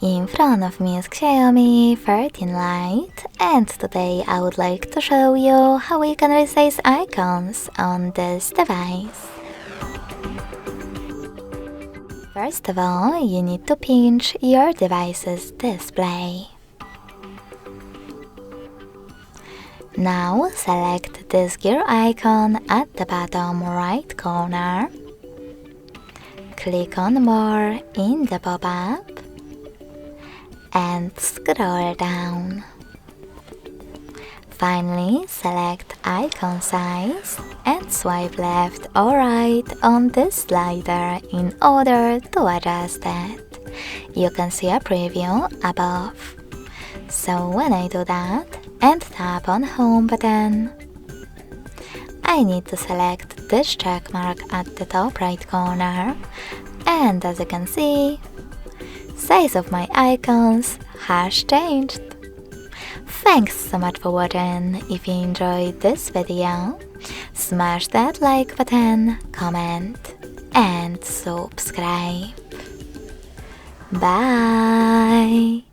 In front of me is Xiaomi 13 Lite, and today I would like to show you how we can resize icons on this device. First of all, you need to pinch your device's display. Now select this gear icon at the bottom right corner. Click on More in the pop-up and scroll down. Finally, select icon size and swipe left or right on this slider in order to adjust it. You can see a preview above. So when I do that and tap on Home button, I need to select this check mark at the top right corner, and as you can see, size of my icons has changed. Thanks so much for watching. If you enjoyed this video, smash that like button, comment and subscribe. Bye!